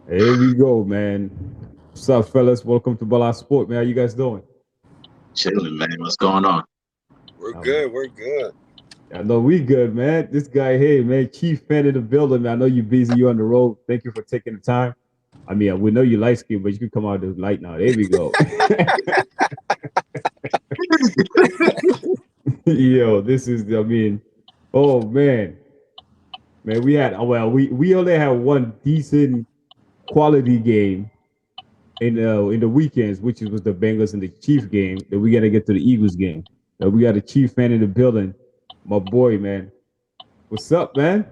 Here we go, man. What's up, fellas? Welcome to Bala Sport, man. How you guys doing? Chilling, man. What's going on? We're Um, good. We're good. I know we good, man. This guy, hey, man, chief fan in the building, man. I know you're busy. You on the road. Thank you for taking the time. I mean, we know you light skin, but you can come out of the light now. There we go. Yo, this is, I mean, oh man, we had, well, we only had one decent quality game in the weekends, which was the Bengals and the Chief game. Then we got to get to the Eagles game. We got a Chief fan in the building. My boy, man. What's up, man?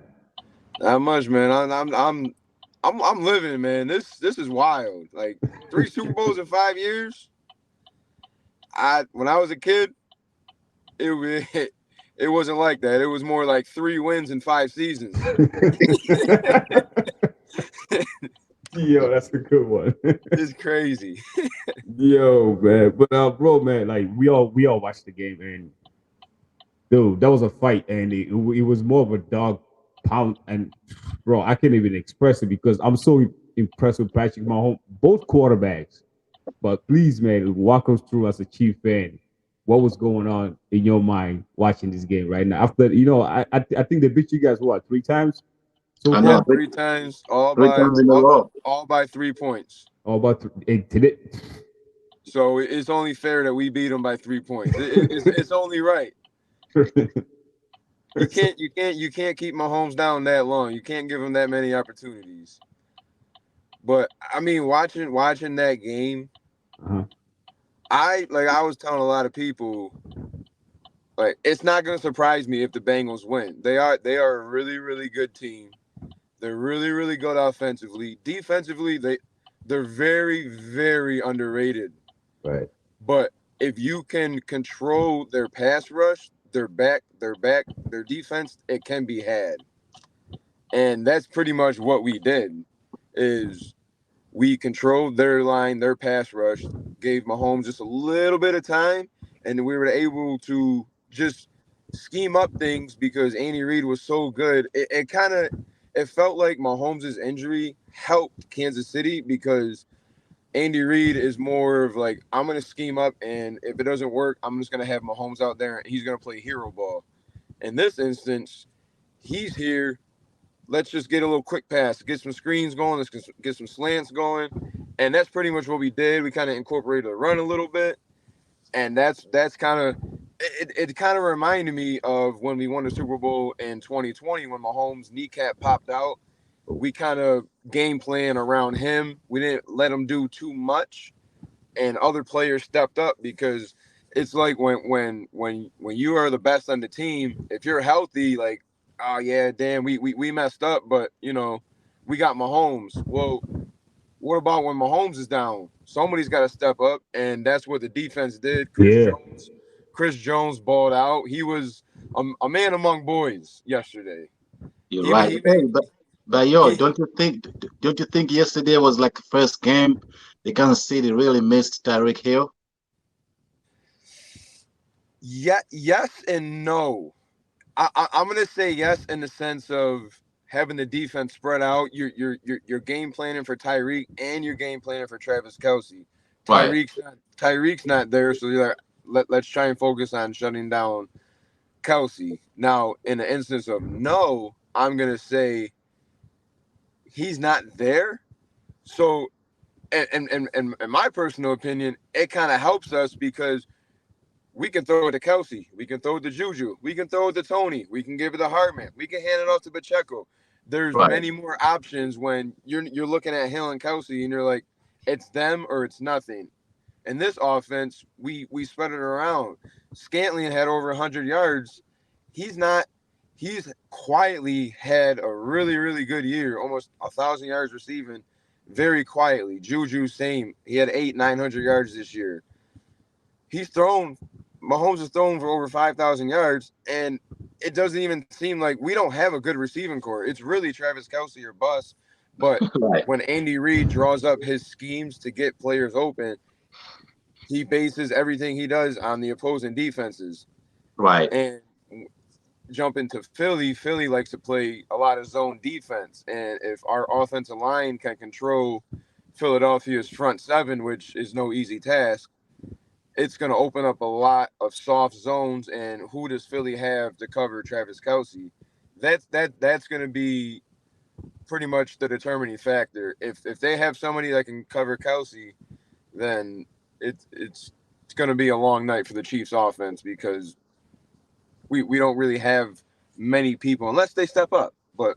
Not much, man. I'm living, man. This is wild. Like 3 Super Bowls in 5 years. When I was a kid, it was it wasn't like that. It was more like 3 wins in 5 seasons. Yo, that's a good one. It's crazy. Yo, man. But bro, man, like we all watched the game, and dude, that was a fight, and it was more of a dog pound. And bro, I can't even express it because I'm so impressed with Patrick Mahomes, both quarterbacks. But please, man, walk us through as a Chief fan. What was going on in your mind watching this game right now? After I think they beat you guys what 3 times so I Yeah, know far. 3 times, all three by times in a row. all by 3 points. Oh, about today. So it's only fair that we beat them by 3 points. It's only right. You can't keep Mahomes down that long. You can't give him that many opportunities. But I mean, watching that game, Uh-huh. I was telling a lot of people, like it's not going to surprise me if the Bengals win. They are a really really good team. They're really really good offensively. Defensively, they're very very underrated. Right. But if you can control their pass rush, their defense, it can be had. And that's pretty much what we did. Is we controlled their line, their pass rush, gave Mahomes just a little bit of time, and we were able to just scheme up things because Andy Reid was so good. It felt like Mahomes' injury helped Kansas City because Andy Reid is more of like, I'm gonna scheme up, and if it doesn't work, I'm just gonna have Mahomes out there and he's gonna play hero ball. In this instance, he's here. Let's just get a little quick pass, get some screens going, let's get some slants going, and that's pretty much what we did. We kind of incorporated the run a little bit, and that's kind of it. Kind of reminded me of when we won the Super Bowl in 2020 when Mahomes' kneecap popped out. We kind of game plan around him. We didn't let him do too much, and other players stepped up because it's like when you are the best on the team, if you're healthy, like, oh yeah, damn, we messed up, but we got Mahomes. Well, what about when Mahomes is down? Somebody's got to step up, and that's what the defense did. Yeah. Chris Jones balled out. He was a man among boys yesterday. You're He right. he Hey, made but yo, he don't you think yesterday was like the first game the Kansas City really missed Tyreek Hill? yeah, yes and no. I'm gonna say yes in the sense of having the defense spread out. You're game planning for Tyreek and you're game planning for Travis Kelsey. Right. Tyreek's not there, so you're like, let's try and focus on shutting down Kelsey. Now, in the instance of no, I'm gonna say he's not there. So, in my personal opinion, it kind of helps us because we can throw it to Kelsey. We can throw it to Juju. We can throw it to Tony. We can give it to Hartman. We can hand it off to Pacheco. There's Right. many more options when you're looking at Hill and Kelsey and you're like, it's them or it's nothing. In this offense, we spread it around. Scantling had over 100 yards. He's not. He's quietly had a really really good year, almost 1,000 yards receiving, very quietly. Juju same. He had 800-900 yards this year. He's thrown Mahomes has thrown for over 5,000 yards, and it doesn't even seem like we don't have a good receiving core. It's really Travis Kelsey or bust. But Right. when Andy Reid draws up his schemes to get players open, he bases everything he does on the opposing defenses. Right. And jump into Philly, Philly likes to play a lot of zone defense. And if our offensive line can control Philadelphia's front seven, which is no easy task, it's going to open up a lot of soft zones. And who does Philly have to cover Travis Kelce? That's going to be pretty much the determining factor. If they have somebody that can cover Kelce, then it's going to be a long night for the Chiefs offense because we don't really have many people unless they step up. But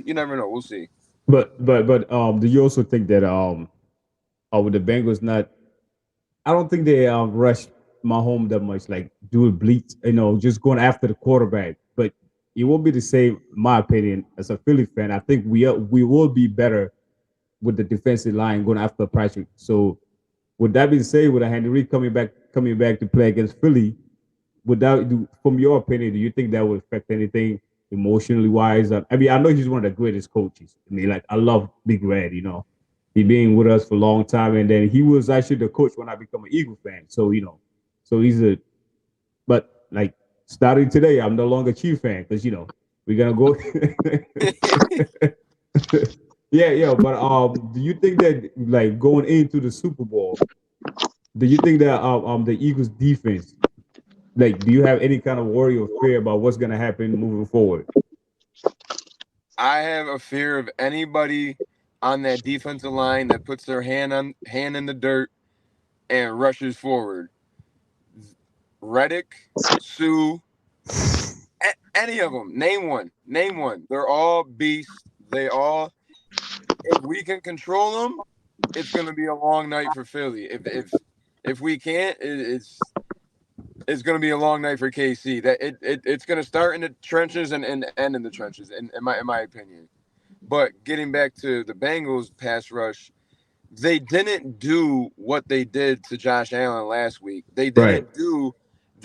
you never know. We'll see. But do you also think that with the Bengals not? I don't think they rush Mahomes that much, like do a blitz, just going after the quarterback. But it won't be the same, in my opinion, as a Philly fan. I think we will be better with the defensive line going after Patrick. So would that be said with a Henry coming back to play against Philly? Would that do, from your opinion, do you think that would affect anything emotionally wise? I mean, I know he's one of the greatest coaches. I mean, like I love Big Red, he been with us for a long time, and then he was actually the coach when I become an Eagle fan. So so he's but like starting today, I'm no longer Chief fan because we're gonna go. Yeah, yeah, but do you think that like going into the Super Bowl, do you think that the Eagles defense, like, do you have any kind of worry or fear about what's gonna happen moving forward? I have a fear of anybody on that defensive line that puts their hand in the dirt and rushes forward. Reddick, Sue, any of them. Name one. Name one. They're all beasts. If we can control them, it's going to be a long night for Philly. If we can't, it's going to be a long night for KC. It's going to start in the trenches and end in the trenches, in my opinion. But getting back to the Bengals pass rush, they didn't do what they did to Josh Allen last week. They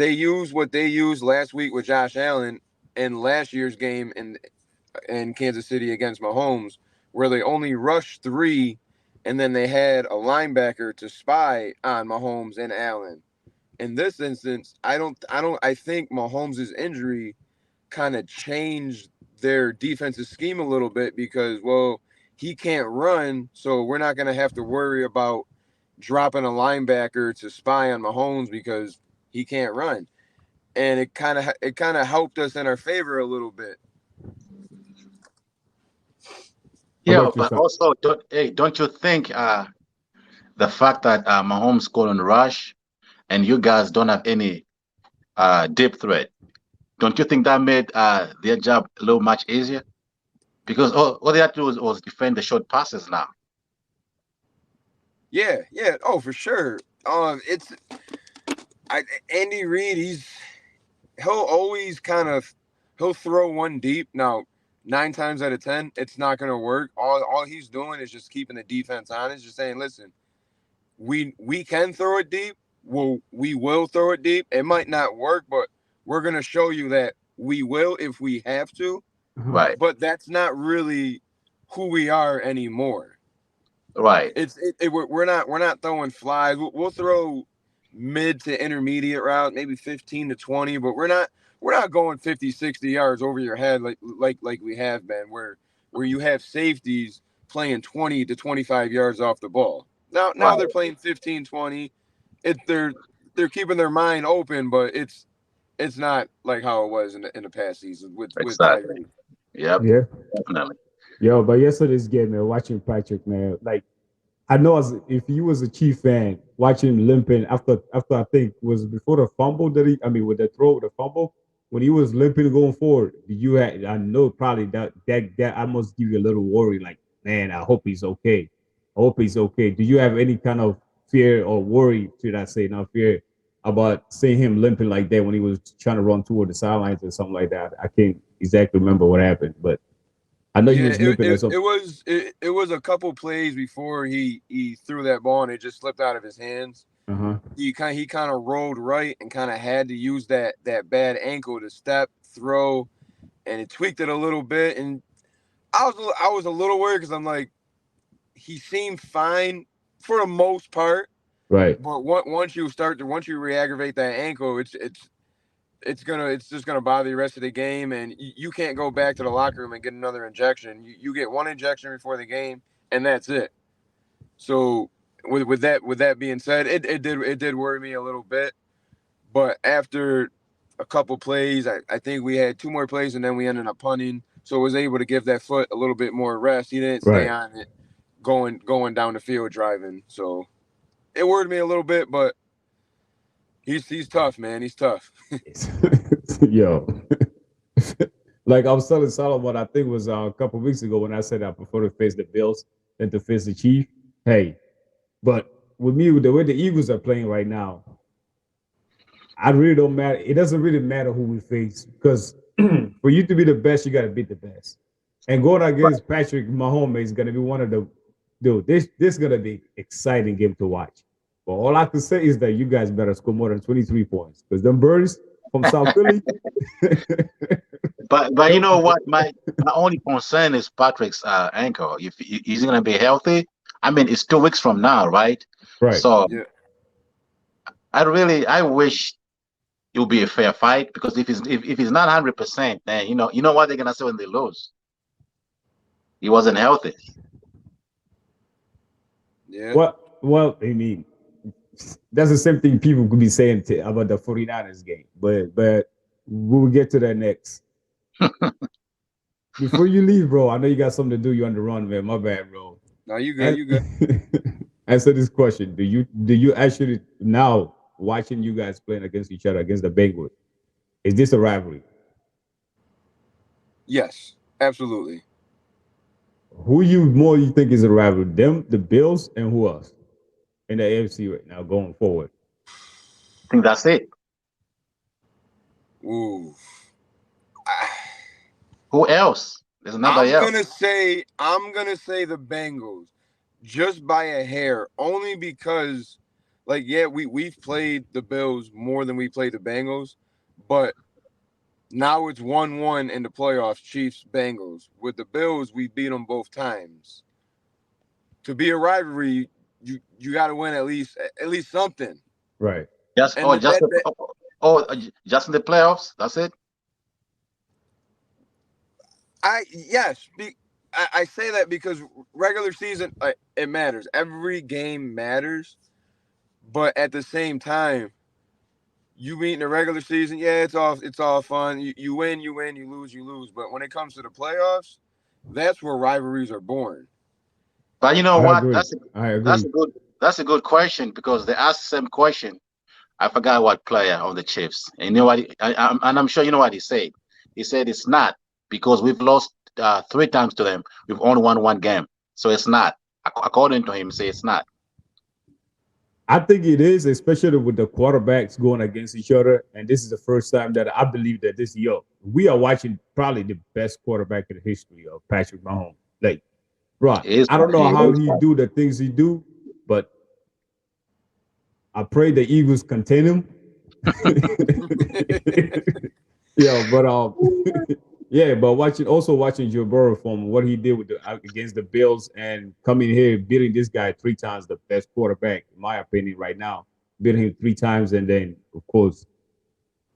used what they used last week with Josh Allen in last year's game in Kansas City against Mahomes, where they only rushed 3, and then they had a linebacker to spy on Mahomes and Allen. In this instance, I think Mahomes' injury kind of changed their defensive scheme a little bit because, well, he can't run, so we're not going to have to worry about dropping a linebacker to spy on Mahomes because he can't run. And it kind of helped us in our favor a little bit. Yeah, but also, don't you think the fact that Mahomes going on rush and you guys don't have any deep threat, don't you think that made their job a little much easier? Because all they had to do was defend the short passes now. Yeah. Oh, for sure. Andy Reid, he'll always he'll throw one deep. Now, 9 times out of 10, it's not going to work. All he's doing is just keeping the defense honest, just saying, listen, we can throw it deep. We will throw it deep. It might not work, but we're going to show you that we will if we have to. Right. But that's not really who we are anymore. Right. We're not throwing flies. We'll throw mid to intermediate route, maybe 15 to 20, but we're not going 50, 60 yards over your head like we have been, where you have safeties playing 20 to 25 yards off the ball. Now Right. they're playing 15, 20. They're keeping their mind open, but it's not like how it was in the past season with Exactly. Tyreek. Yep. Yeah. Definitely. Yo, but yesterday's game, man, watching Patrick, man, like I know if you was a Chief fan, watching him limping after I think was before the fumble with the throw with the fumble, when he was limping going forward, I know probably that I must give you a little worry, like, man, I hope he's okay. I hope he's okay. Do you have any kind of fear or worry, should I say, not fear, about seeing him limping like that when he was trying to run toward the sidelines or something like that? I can't exactly remember what happened, but I know he was limping or something. It was a couple plays before he threw that ball and it just slipped out of his hands. He kind of rolled right and kind of had to use that bad ankle to step, throw, and it tweaked it a little bit. And I was a little worried because I'm like, he seemed fine for the most part, Right. but once you re-aggravate that ankle, it's just gonna bother the rest of the game, and you can't go back to the locker room and get another injection. You get one injection before the game, and that's it. So with that being said, it did worry me a little bit, but after a couple plays, I think we had 2 more plays, and then we ended up punting, so was able to give that foot a little bit more rest. He didn't stay on it going down the field driving, so it worried me a little bit, but he's tough, man. He's tough. Yo. Like I was telling Solomon, I think it was a couple of weeks ago when I said I prefer to face the Bills than to face the Chiefs. Hey, but with me, with the way the Eagles are playing right now, I really don't matter. It doesn't really matter who we face because for you to be the best, you got to beat the best. And going against Patrick Mahomes is going to be one of the dude. This is going to be exciting game to watch. But all I can say is that you guys better score more than 23 points because them birds from South Philly. But you know what? My only concern is Patrick's ankle. If he's going to be healthy, I mean, it's 2 weeks from now, right? Right. So Yeah. I wish it will be a fair fight because if he's not 100%, then you know what they're gonna say when they lose. He wasn't healthy. Yeah. Well, I mean, that's the same thing people could be saying about the 49ers game, but we'll get to that next. Before you leave, bro, I know you got something to do. You on the run, man. My bad, bro. No, you good. You good. Answer this question: Do you actually now watching you guys playing against each other against the Bengals? Is this a rivalry? Yes, absolutely. Who you think is a rivalry? Them, the Bills, and who else in the AFC right now going forward? I think that's it. Ooh. Who else? There's nobody else. I'm gonna say the Bengals, just by a hair, only because, like, yeah, we've played the Bills more than we played the Bengals, but now it's 1-1 in the playoffs, Chiefs Bengals. With the Bills, we beat them both times. To be a rivalry, you got to win at least something. Right. Just in the playoffs. That's it. I say that because regular season, it matters. Every game matters, but at the same time, you meet in the regular season, yeah, it's all fun. You win, you lose. But when it comes to the playoffs, that's where rivalries are born. But you know what? Agree. That's a good question because they asked the same question. I forgot what player on the Chiefs. And you know what? I'm sure you know what he said. He said it's not because we've lost 3 times to them. We've only won 1 game, so it's not. According to him, say it's not. I think it is, especially with the quarterbacks going against each other. And this is the first time that I believe that this year we are watching probably the best quarterback in the history of Patrick Mahomes. Like, bro, I don't know how he do the things he do, but I pray the Eagles contain him. Yeah, but yeah, but watching Joe Burrow from what he did with against the Bills and coming here beating this guy 3 times, the best quarterback in my opinion right now, beating him 3 times, and then of course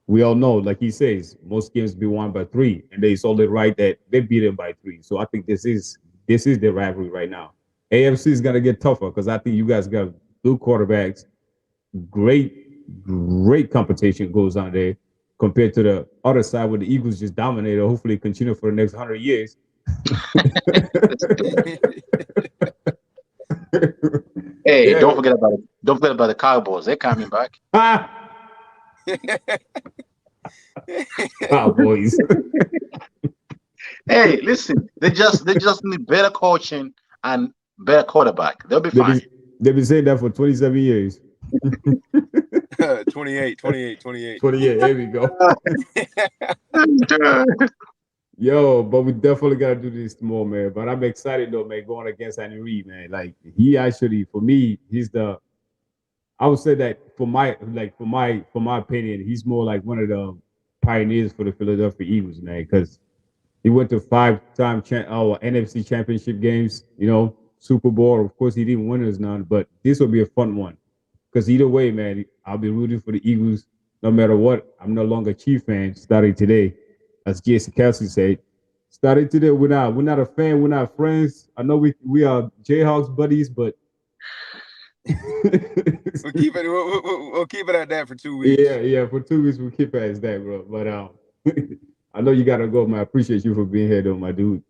we all know, like he says, most games be won by 3, and they sold it right that they beat him by 3. So I think this is the rivalry right now. AFC is gonna get tougher because I think you guys got good quarterbacks, great competition goes on there. Compared to the other side where the Eagles just dominated, hopefully continue for the next 100 years. Hey, yeah. Don't forget about the Cowboys. They're coming back. Cowboys. Hey, listen, they just need better coaching and better quarterback. They'll be fine. They've been saying that for 27 years. 28. 28. There we go. Yo, but we definitely gotta do this more, man. But I'm excited though, man, going against Andy Reid, man. Like he actually, for me, I would say that for my opinion, he's more like one of the pioneers for the Philadelphia Eagles, man, because he went to 5-time NFC championship games, Super Bowl. Of course, he didn't win us none, but this will be a fun one. Because either way, man, I'll be rooting for the Eagles no matter what, I'm no longer a Chief fan starting today. As Jason Kelsey said, starting today, we're not a fan, we're not friends. I know we are Jayhawks buddies, but we'll keep it at that for 2 weeks. Yeah, for 2 weeks we'll keep it as that, bro. But I know you gotta go, man. I appreciate you for being here, though, my dude.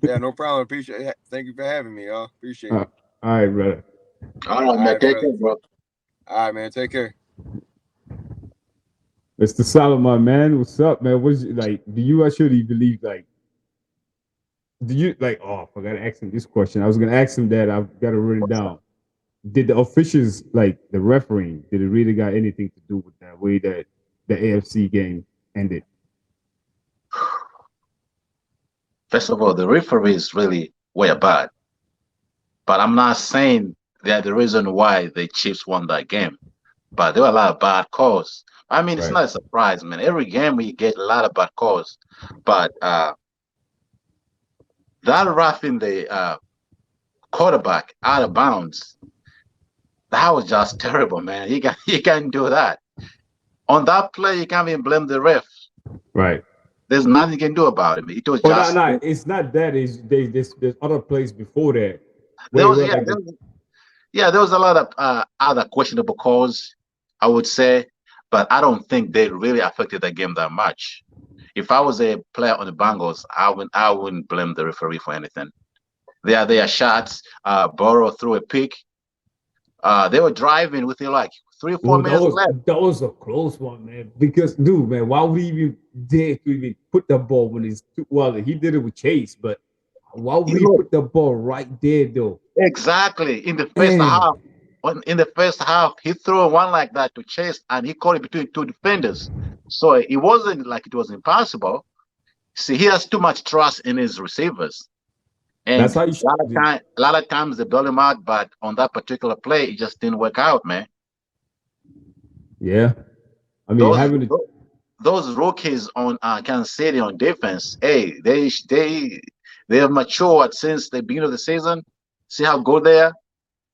Yeah, no problem. Appreciate it. Thank you for having me, y'all. Appreciate it. All right, brother. All right, man. Take care, bro. All right, man. Take care. Mr. Solomon, man. What's up, man? What's like? Do you actually believe like? Do you like? Oh, I forgot to ask him this question. I was gonna ask him that. I've got it written down. Did the officials, like the refereeing, did it really got anything to do with that way that the AFC game ended? First of all, the referees really were bad, but I'm not saying they're the reason why the Chiefs won that game. But there were a lot of bad calls. I mean, it's not a surprise, man. Every game we get a lot of bad calls, but that roughing the quarterback out of bounds, that was just terrible, man. You can't do that. On that play, you can't even blame the ref. Right. There's nothing you can do about it. It was just. No, it's not that. There's other plays before that. There was a lot of other questionable calls, I would say, but I don't think they really affected the game that much. If I was a player on the Bengals, I wouldn't blame the referee for anything. Their shots, Burrow threw a pick. They were driving with like 3 or 4 minutes left. That was a close one, man. Because, dude, man, why would he even dare to even put the ball when he's he did it with Chase, but why would he put the ball right there, though? Exactly. In the first half, he threw one like that to Chase, and he caught it between 2 defenders. So it wasn't like it was impossible. See, he has too much trust in his receivers. And that's how you should a lot of times they bail him out, but on that particular play, it just didn't work out, man. Yeah. I mean, those rookies on Kansas City on defense, hey, they have matured since the beginning of the season. See how good they are?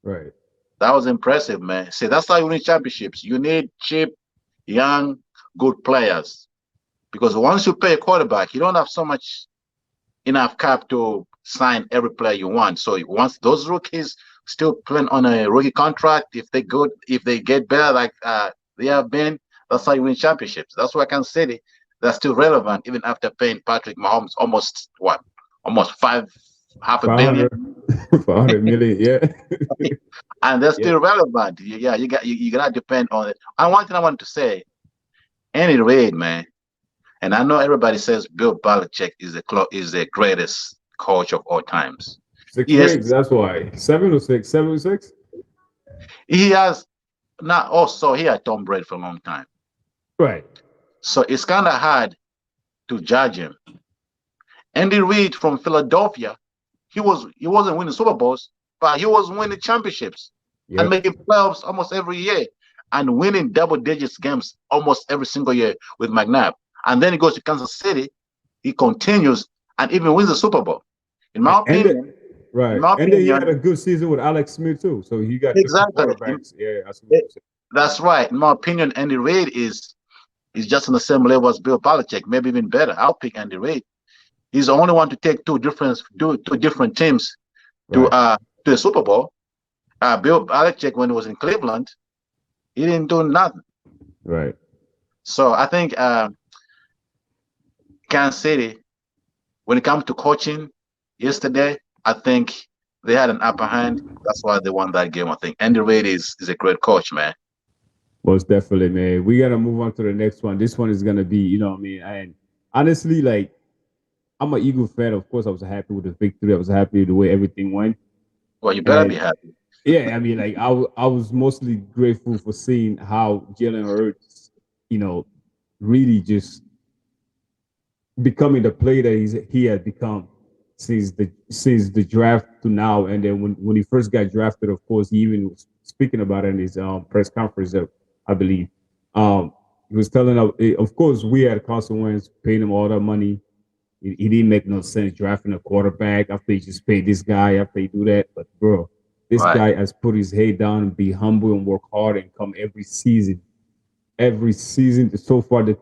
Right. That was impressive, man. See, that's how you win championships. You need cheap, young, good players. Because once you pay a quarterback, you don't have enough cap to sign every player you want. So once those rookies still playing on a rookie contract, if they get better like they have been, that's how you win championships. That's why Kansas City, they're still relevant even after paying Patrick Mahomes almost half a billion. 500 million, yeah. And they're still relevant. Yeah, you gotta depend on it. And one thing I want to say, Andy Reid, man, and I know everybody says Bill Belichick is the greatest coach of all times. 6 rings, that's why. 7 or 6? 7 or 6? He has not also he had Tom Brady for a long time. Right. So it's kind of hard to judge him. Andy Reid from Philadelphia, he wasn't winning Super Bowls, but he was winning championships and making playoffs almost every year and winning double digits games almost every single year with McNabb. And then he goes to Kansas City, he continues and even wins the Super Bowl. In my opinion. Right. And then he had a good season with Alex Smith too. So he got exactly quarterbacks. Yeah, that's right. In my opinion, Andy Reid is just on the same level as Bill Belichick, maybe even better. I'll pick Andy Reid. He's the only one to take two different teams to the Super Bowl. Bill Belichick, when he was in Cleveland, he didn't do nothing. Right. So I think Kansas City, when it comes to coaching yesterday, I think they had an upper hand. That's why they won that game. I think Andy Reid is a great coach, man. Most definitely, man. We gotta move on to the next one. This one is gonna be, you know what I mean? And honestly, like, I'm an Eagle fan. Of course, I was happy with the victory. I was happy with the way everything went. Well, you better be happy. Yeah, I mean, like, I was mostly grateful for seeing how Jalen Hurts, you know, really just becoming the player that he had become since the draft to now. And then when he first got drafted, of course, he even was speaking about it in his press conference, I believe. He was telling us, of course, we had Carson Wentz paying him all that money. He didn't make no sense drafting a quarterback after he just paid this guy after he do that. But bro, this guy has put his head down and be humble and work hard and come every season every season so far. The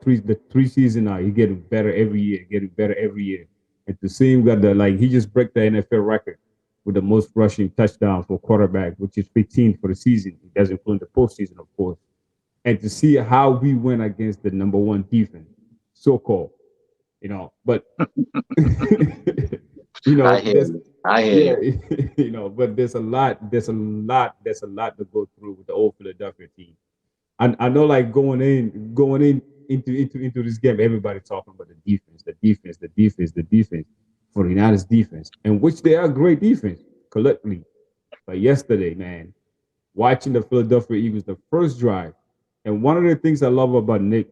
three season now, he getting better every year, getting better every year. And to see him got the he just break the NFL record with the most rushing touchdown for quarterback, which is 15 for the season. It doesn't include the postseason, of course. And to see how we went against the number one defense, so called, but I hear you. I hear yeah, you. but there's a lot to go through with the old Philadelphia team. And I know, like going in into this game, everybody talking about the defense for the United defense, and which they are great defense collectively. But yesterday, man, watching the Philadelphia Eagles, the first drive, and one of the things I love about Nick,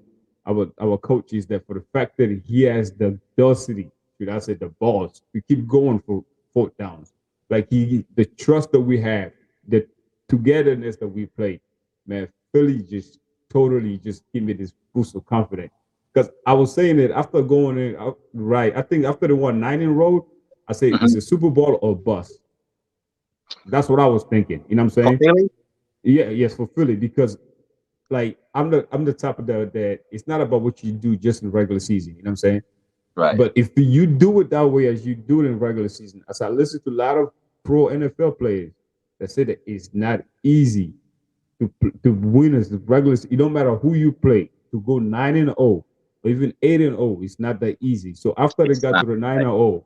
our coach, is that for the fact that he has the audacity, should I say, the balls to keep going for fourth downs, like the trust that we have, the togetherness that we play, man, Philly just totally just give me this boost of confidence. Because I was saying that after going in, right, I think after the 1-9 in road, I say it's a Super Bowl or bust. That's what I was thinking. You know what I'm saying? Really? Yeah, yes, for Philly, because like I'm the type of that it's not about what you do just in regular season. You know what I'm saying? Right. But if you do it that way as you do it in regular season, as I listen to a lot of pro NFL players that say that it's not easy to win as the regular. It don't matter who you play to go 9-0 or even 8-0. It's not that easy. So after they got to the 9-0,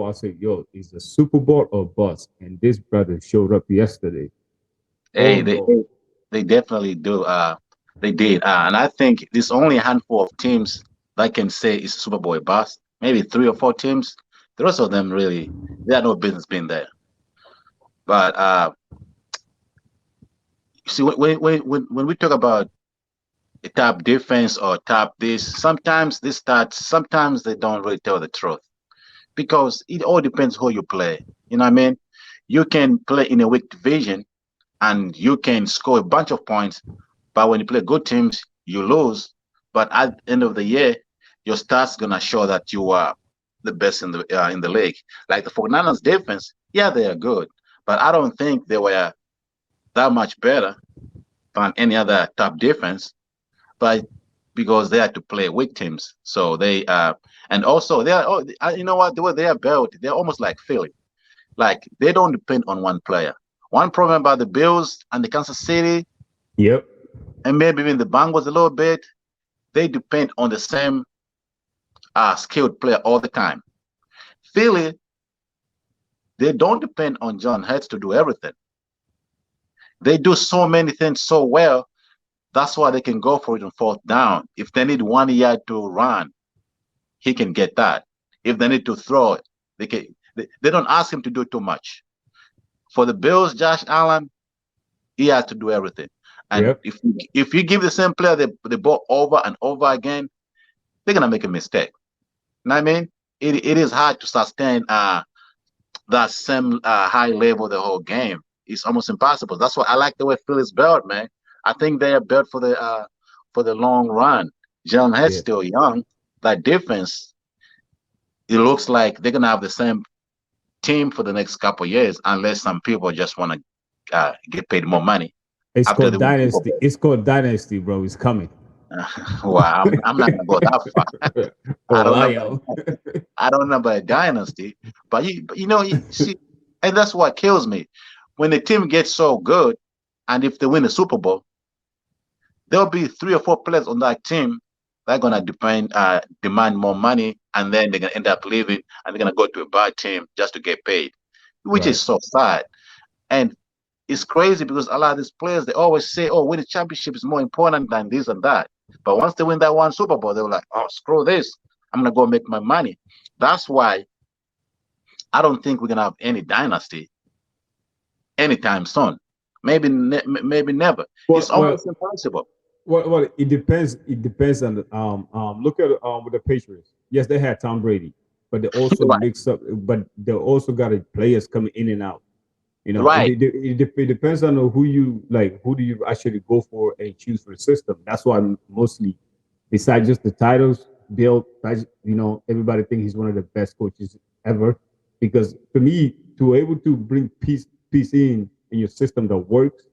I said, "Yo, it's a Super Bowl or bust." And this brother showed up yesterday. Hey, they definitely do. They did, and I think there's only a handful of teams that can say it's a Super Bowl bust. Maybe 3 or 4 teams. The rest of them really, they had no business being there. But see, when we talk about a top defense or top this, sometimes this stats, sometimes they don't really tell the truth because it all depends who you play. You know what I mean? You can play in a weak division and you can score a bunch of points, but when you play good teams, you lose. But at the end of the year, your stats gonna show that you are the best in the league. Like the 49ers defense, yeah, they are good, but I don't think they were that much better than any other top defense. But because they had to play weak teams, so they and also they are. Oh, you know what? The way they are built, they're almost like Philly. Like they don't depend on one player. One problem about the Bills and the Kansas City, Yep. and maybe even the Bengals a little bit, they depend on the same skilled player all the time. Philly, they don't depend on John Hurts to do everything. They do so many things so well. That's why they can go for it on fourth down. If they need 1 yard to run, he can get that. If they need to throw it, they can. They don't ask him to do too much. For the Bills, Josh Allen, he has to do everything. And Yep. if you give the same player the ball over and over again, they're gonna make a mistake. You know what I mean? It is hard to sustain that same high level the whole game. It's almost impossible. That's why I like the way Philly's built, man. I think they are built for the long run. Jalen Hurts Yeah. still young. That defense, it looks like they're gonna have the same team for the next couple of years, unless some people just want to get paid more money It's after called they win Super Dynasty. Bowl. It's called Dynasty, bro. It's coming. Well, I'm not gonna go that far. I Oh, don't know I about am. I don't know about a dynasty, but you know you see, and that's what kills me when the team gets so good, and if they win the Super Bowl, there'll be 3 or 4 players on that team that are gonna demand more money, and then they're gonna end up leaving, and they're gonna go to a bad team just to get paid, which is Right. so sad. And it's crazy because a lot of these players they always say, "Oh, winning championship is more important than this and that." But once they win that one Super Bowl, they were like, "Oh, screw this! I'm gonna go make my money." That's why I don't think we're gonna have any dynasty anytime soon. Maybe never. It's Well, well, almost impossible. well. It depends. It depends on the Look at with the Patriots. Yes, they had Tom Brady, but they also Right, mix up. But they also got players coming in and out. right. It depends on who you like. Who do you actually go for and choose for the system? That's why mostly, besides just the titles, Bill, everybody think he's one of the best coaches ever. Because for me, to able to bring peace in your system that works,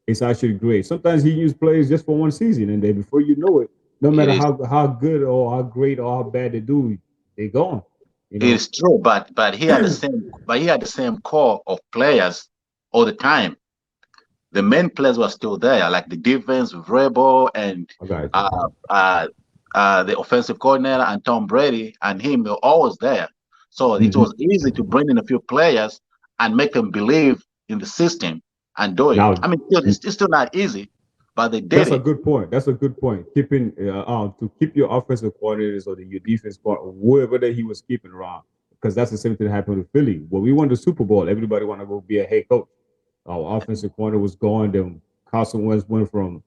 it's actually great. Sometimes he used players just for one season, and then before you know it, no It matter is. how good or how great or how bad they do, they gone. You It know. is true, but he had the same core of players all the time. The main players were still there, like the defense with Vrabel and I got you. uh, uh, the offensive coordinator and Tom Brady and him were always there. So it Mhm. was easy to bring in a few players and make them believe in the system and do it. Now, I mean, it's still not easy, but they did that's a it. good point. That's a good point. Keeping to keep your offensive coordinators or your defense part whoever that he was keeping around, because that's the same thing that happened with Philly. When we won the Super Bowl, everybody want to go be a head coach. Our offensive corner was gone. Then Carson Wentz went from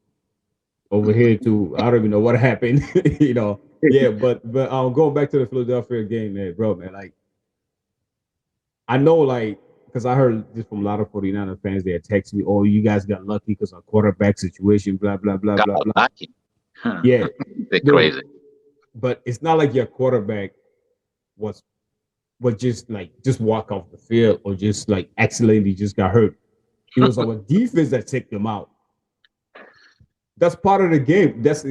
over here to I don't even know what happened. you know, yeah. But going back to the Philadelphia game, man, bro, man, like I know, like, because I heard this from a lot of 49er fans. They text me, "Oh, you guys got lucky because of quarterback situation." Blah blah blah Got blah blah. lucky. Yeah, They're dude. crazy. But it's not like your quarterback was just like just walk off the field or just like accidentally just got hurt. It was our defense that took them out. That's part of the game. That's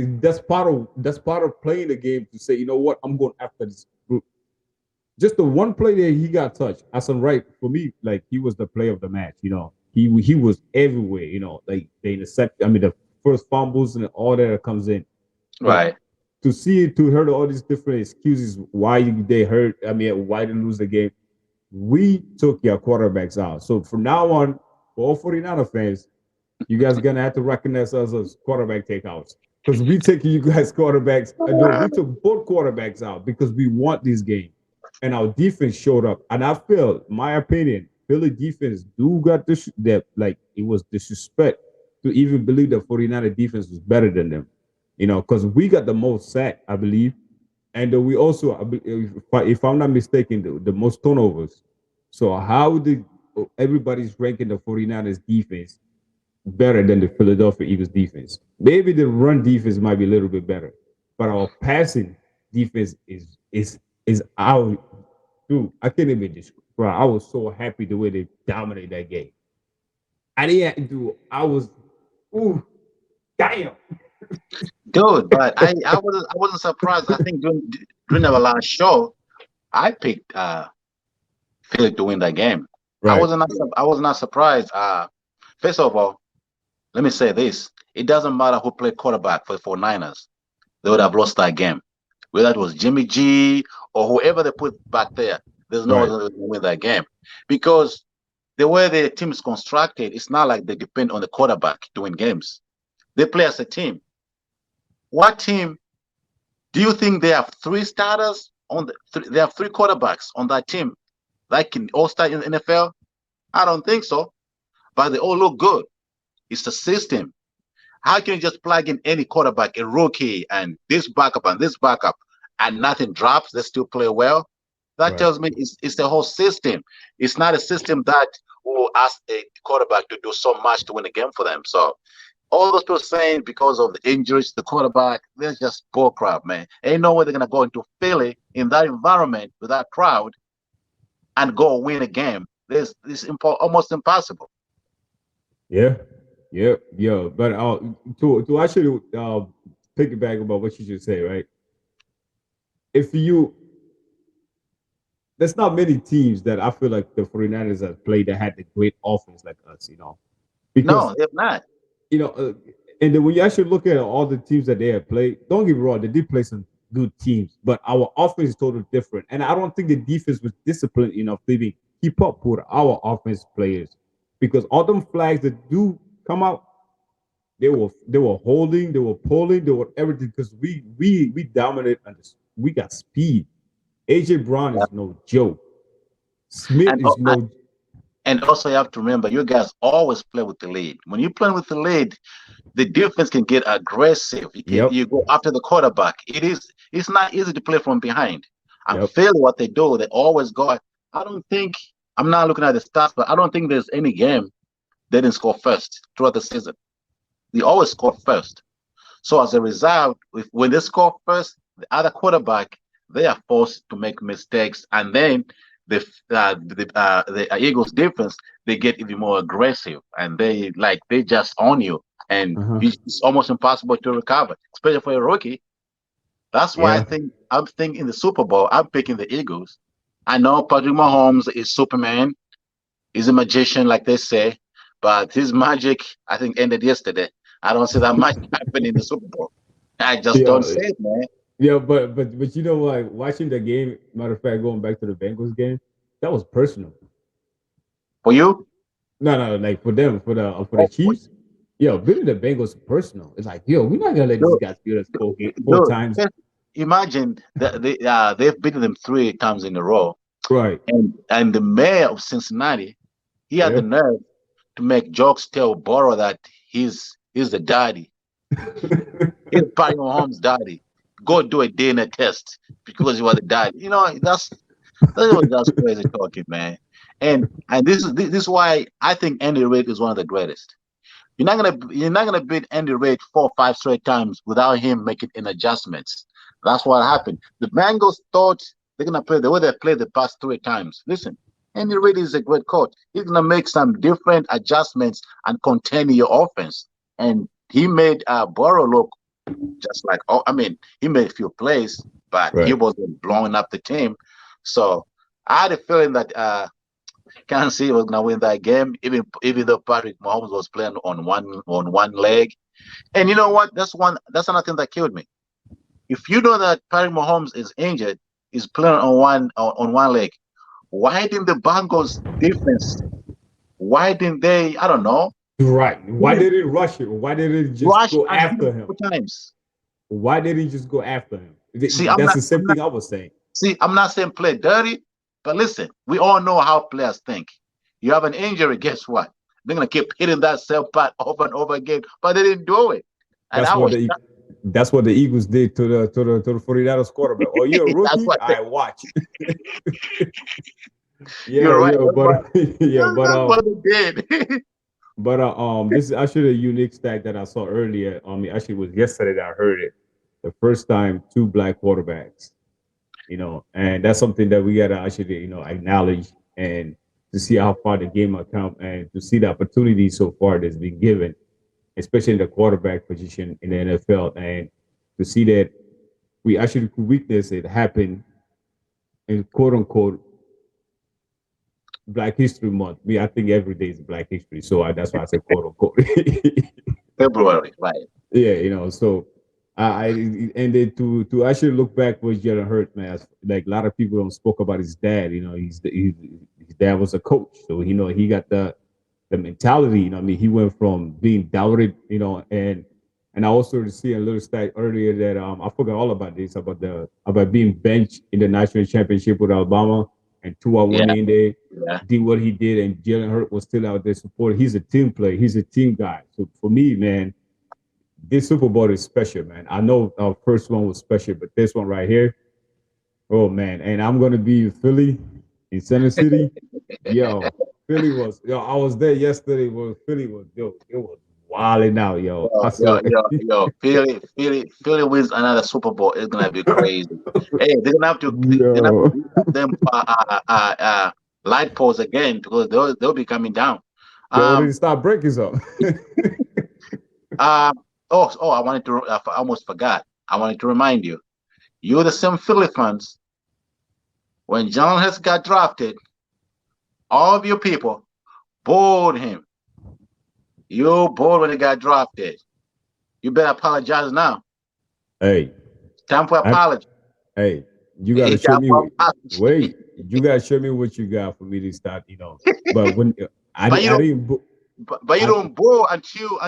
part of playing the game to say, you know what, I'm going after this group. Just the one play that he got touched. As I'm right for me, like he was the play of the match. You know, he was everywhere. You know, like they intercept. I mean, the first fumbles and all that comes in, but Right. to see it, to hear all these different excuses why they hurt. I mean, why they lose the game. We took your quarterbacks out. So from now on, for all 49er fans, you guys are gonna have to recognize us as quarterback takeouts because we taking you guys quarterbacks. No, we took both quarterbacks out because we want this game, and our defense showed up. And I feel, my opinion, Philly defense do got this that like it was disrespect to even believe that 49er defense was better than them. You know, because we got the most sack, I believe, and we also, if I'm not mistaken, the most turnovers. So how did everybody's ranking the 49ers defense better than the Philadelphia Eagles defense? Maybe the run defense might be a little bit better, but our passing defense is out. Dude, I can't even describe. I was so happy the way they dominated that game. I didn't do. I was, ooh, damn. Dude, but I wasn't surprised. I think during our last show, I picked Philly to win that game. Right. I was not surprised. First of all, let me say this. It doesn't matter who played quarterback for the 49ers. They would have lost that game. Whether it was Jimmy G or whoever they put back there, there's no Right. other way to win that game. Because the way the team is constructed, it's not like they depend on the quarterback to win games. They play as a team. What team do you think they have three starters on they have three quarterbacks on that team that can all start in the NFL? I don't think so. But they all look good. It's the system. How can you just plug in any quarterback, a rookie, and this backup, and nothing drops? They still play well. That Right. tells me it's the whole system. It's not a system that will ask a quarterback to do so much to win a game for them. So all those people saying because of the injuries to the quarterback, they're just bullcrap, man. Ain't no way they're gonna go into Philly in that environment with that crowd and go win a game. This almost impossible. Yeah, yeah. But to actually piggyback about what you just said, right? If you There's not many teams that I feel like the 49ers have played that had the great offense like us, you know, because No, they're not. you know, and then when you actually look at all the teams that they have played, don't get me wrong, they did play some good teams, but our offense is totally different, and I don't think the defense was disciplined enough to even keep up with our offense players because all them flags that do come out, they were holding, they were pulling, they were everything because we dominate and we got speed. AJ Brown is no joke. Smith And is no. and also you have to remember, you guys always play with the lead. When you play with the lead, the defense can get aggressive. Yep, You go after the quarterback. It's not easy to play from behind. I'm yep. feeling what they do. They always go. I don't think I'm not looking at the stats, but I don't think there's any game they didn't score first throughout the season. They always score first. So as a result, when they score first, the other quarterback they are forced to make mistakes, and then the Eagles defense, they get even more aggressive, and they just own you, and it's almost impossible to recover, especially for a rookie. That's why I'm thinking in the Super Bowl, I'm picking the Eagles. I know Patrick Mahomes is Superman, he's a magician, like they say, but his magic, I think, ended yesterday. I don't see that much happening in the Super Bowl. I just don't see it, man. Yeah, but you know what? Watching the game, matter of fact, going back to the Bengals game, that was personal. For you? No, like for them, for the Chiefs. Yo, beating the Bengals personal. It's like, yo, we're not gonna let these guys beat us four times. Imagine that they've beaten them 3 times in a row. Right. And the mayor of Cincinnati, he had the nerve to make jokes, tell Burrow that he's the daddy. He's Patrick Mahomes' daddy. Go do a DNA test because you are the daddy. You know, that's crazy talking, man. And this is why I think Andy Reid is one of the greatest. You're not gonna beat Andy Reid 4 or 5 straight times without him making any adjustments. That's what happened. The Bengals thought they're gonna play the way they played the past 3 times. Listen, Andy Reid is a great coach. He's gonna make some different adjustments and contain your offense. And he made Burrow look just like, he made a few plays, but he wasn't blowing up the team. So I had a feeling that Kansas City was gonna win that game, even though Patrick Mahomes was playing on one leg. And you know what? That's another thing that killed me. If you know that Patrick Mahomes is injured, is playing on one leg, why didn't the Bengals defense? Why didn't they? I don't know. Right. Why did it rush it? Why did it just go after him? Times. Why did he just go after him? That's the same thing I was saying. See, I'm not saying play dirty, but listen, we all know how players think. You have an injury, guess what? They're gonna keep hitting that same part over and over again, but they didn't do it. And that's what the Eagles did to the 49ers quarterback. Oh, you're a rookie? I watch. You're right. But what they did. But this is actually a unique stat that I saw earlier. Actually, it was yesterday that I heard it. The first time 2 black quarterbacks, and that's something that we gotta actually, acknowledge, and to see how far the game has come, and to see the opportunity so far that's been given, especially in the quarterback position in the NFL, and to see that we actually could witness it happen in quote unquote Black History Month. I think every day is Black History, so that's why I say quote unquote. February, right? Yeah, so and then to actually look back was Jalen Hurts, man. Like a lot of people don't spoke about his dad. His dad was a coach, so he got the mentality. He went from being doubted, and I also see a little stat earlier that I forgot all about this about being benched in the national championship with Alabama. And Tua went in there, did what he did, and Jalen Hurts was still out there supporting. He's a team player. He's a team guy. So for me, man, this Super Bowl is special, man. I know our first one was special, but this one right here, oh, man. And I'm going to be in Philly, in Center City. Philly was, I was there yesterday. Philly was, it was wilding out, Philly wins another Super Bowl. It's gonna be crazy. Hey, they're gonna have to them light poles again, because they'll be coming down. They already start breaking some. I almost forgot. I wanted to remind you, you're the same Philly fans. When John Hess got drafted, all of you people booed him. You bored when he got drafted. You better apologize now. Hey, time for apology. Hey, you gotta show me. Wait, you gotta show me what you got for me to start. But when I didn't. But you don't boo until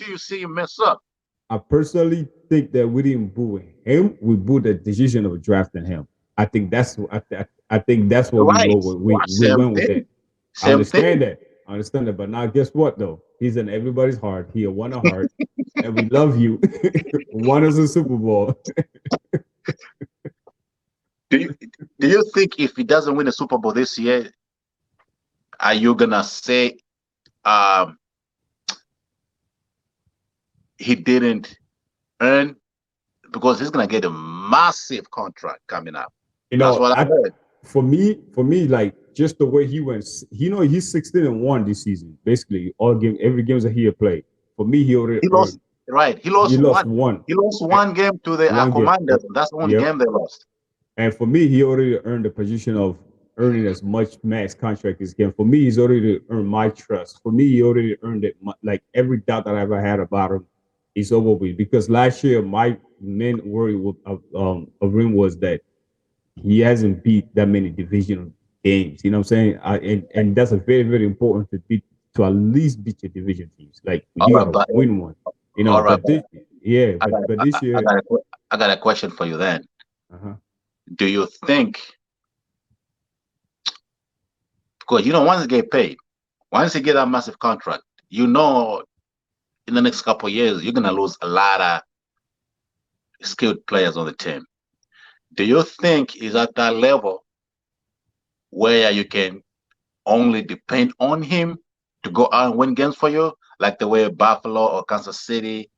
you see him mess up. I personally think that we didn't boo him. We booed the decision of drafting him. I think that's what we go with. We went with it. I understand that. But now guess what though? He's in everybody's heart. He won a heart, and we love you. Won us a Super Bowl. Do you think if he doesn't win a Super Bowl this year, are you gonna say he didn't earn? Because he's gonna get a massive contract coming up. That's what I heard. for me, like just the way he went, he's 16-1 this season. Basically, every games that he had played. For me, he already He lost. earned. Right. He He lost lost one. one. He lost one game to the One game. Commanders. That's the only Yep. game they lost. And for me, he already earned the position of earning as much max contract as he can. For me, he's already earned my trust. For me, he already earned it. Like every doubt that I ever had about him is over with. Because last year, my main worry of him was that he hasn't beat that many divisional games. You know what I'm saying? And that's a very, very important to at least beat your division teams. Like you gotta win one. You know, but this year, I got a question for you then. Uh-huh. Do you think, because once he get paid, once you get that massive contract, in the next couple of years, you're gonna lose a lot of skilled players on the team. Do you think he's at that level where you can only depend on him to go out and win games for you, like the way Buffalo or Kansas City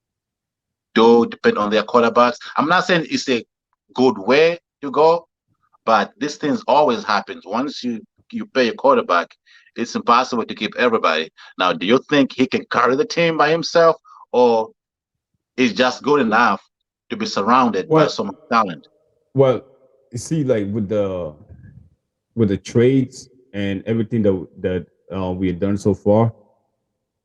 do depend on their quarterbacks? I'm not saying it's a good way to go, but these things always happens. Once you pay a quarterback, it's impossible to keep everybody. Now, do you think he can carry the team by himself, or is just good enough to be surrounded by so much talent? Well, you see, like with the trades and everything that we have done so far,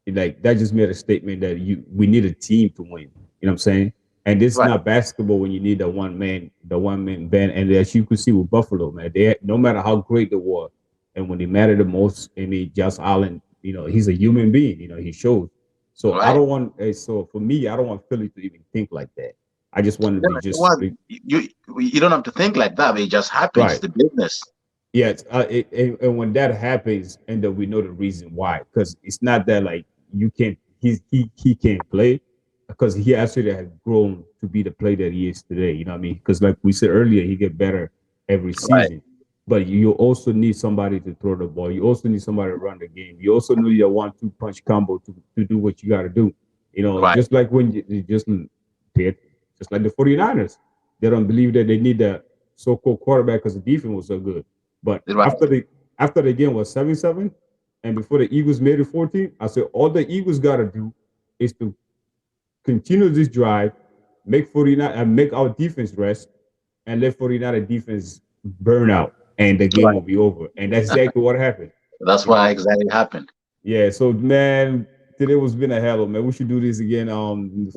like that just made a statement that we need a team to win. You know what I'm saying? And this is not basketball when you need the one man band. And as you could see with Buffalo, man, no matter how great they were, and when they mattered the most, I mean, Josh Allen, he's a human being. He shows. So I don't want. So for me, I don't want Philly to even think like that. I just wanted to just. You don't have to think like that. It just happens. Right. The business. Yes, and when that happens, and then we know the reason why, because it's not that like you can't. He can't play. Because he actually has grown to be the player that he is today. You know what I mean? Because like we said earlier, he get better every season. Right. But you also need somebody to throw the ball. You also need somebody to run the game. You also need your 1-2 punch combo to do what you got to do. Just like when you just like the 49ers. They don't believe that they need the so-called quarterback because the defense was so good. But after the game was 7-7, and before the Eagles made it 14, I said all the Eagles got to do is to continue this drive, make our defense rest, and let 49er defense burn out, and the game will be over. And that's exactly what happened. That's why exactly happened. Yeah. So man, today was been a hell of, man. We should do this again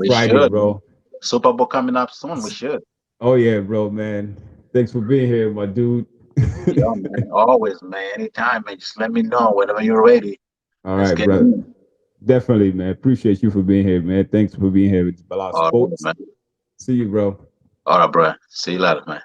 Friday, bro. Super Bowl coming up soon. We should. Oh yeah, bro, man. Thanks for being here, my dude. Yeah, man. Always, man. Anytime, man. Just let me know whenever you're ready. All right, brother. Definitely, man. Appreciate you for being here, man. Thanks for being here with Bala Sports. Right, see you, bro. All right, bro. See you later, man.